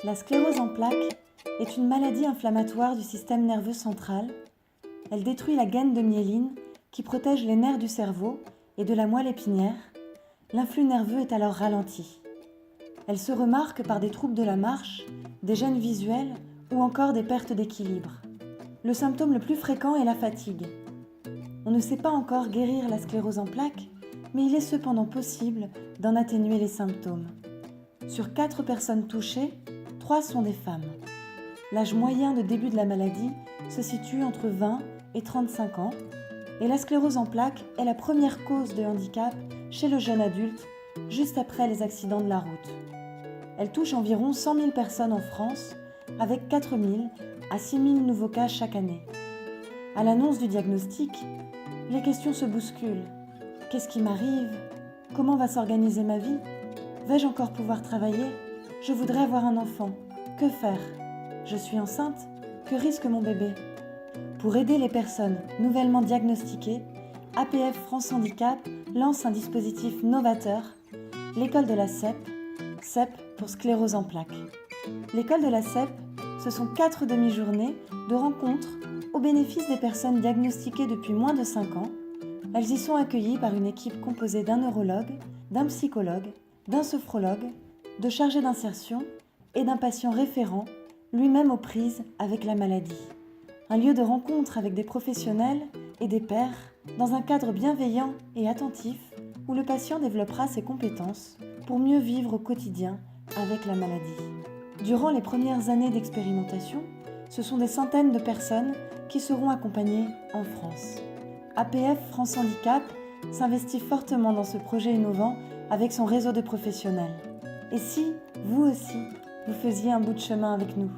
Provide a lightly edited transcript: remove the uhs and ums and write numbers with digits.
La sclérose en plaques est une maladie inflammatoire du système nerveux central. Elle détruit la gaine de myéline qui protège les nerfs du cerveau et de la moelle épinière. L'influx nerveux est alors ralenti. Elle se remarque par des troubles de la marche, des gênes visuelles ou encore des pertes d'équilibre. Le symptôme le plus fréquent est la fatigue. On ne sait pas encore guérir la sclérose en plaques, mais il est cependant possible d'en atténuer les symptômes. Sur 4 personnes touchées, 3 sont des femmes. L'âge moyen de début de la maladie se situe entre 20 et 35 ans et la sclérose en plaques est la première cause de handicap chez le jeune adulte, juste après les accidents de la route. Elle touche environ 100 000 personnes en France, avec 4 000 à 6 000 nouveaux cas chaque année. À l'annonce du diagnostic, les questions se bousculent. Qu'est-ce qui m'arrive ? Comment va s'organiser ma vie ? Vais-je encore pouvoir travailler ? Je voudrais avoir un enfant. Que faire ? Je suis enceinte ? Que risque mon bébé ? Pour aider les personnes nouvellement diagnostiquées, APF France Handicap lance un dispositif novateur, l'école de la CEP, CEP pour sclérose en plaques. L'école de la CEP, ce sont 4 demi-journées de rencontres au bénéfice des personnes diagnostiquées depuis moins de 5 ans. Elles y sont accueillies par une équipe composée d'un neurologue, d'un psychologue, d'un sophrologue, de chargés d'insertion et d'un patient référent, lui-même aux prises avec la maladie. Un lieu de rencontre avec des professionnels et des pairs, dans un cadre bienveillant et attentif où le patient développera ses compétences pour mieux vivre au quotidien avec la maladie. Durant les premières années d'expérimentation, ce sont des centaines de personnes qui seront accompagnées en France. APF France Handicap s'investit fortement dans ce projet innovant avec son réseau de professionnels. Et si, vous aussi, vous faisiez un bout de chemin avec nous ?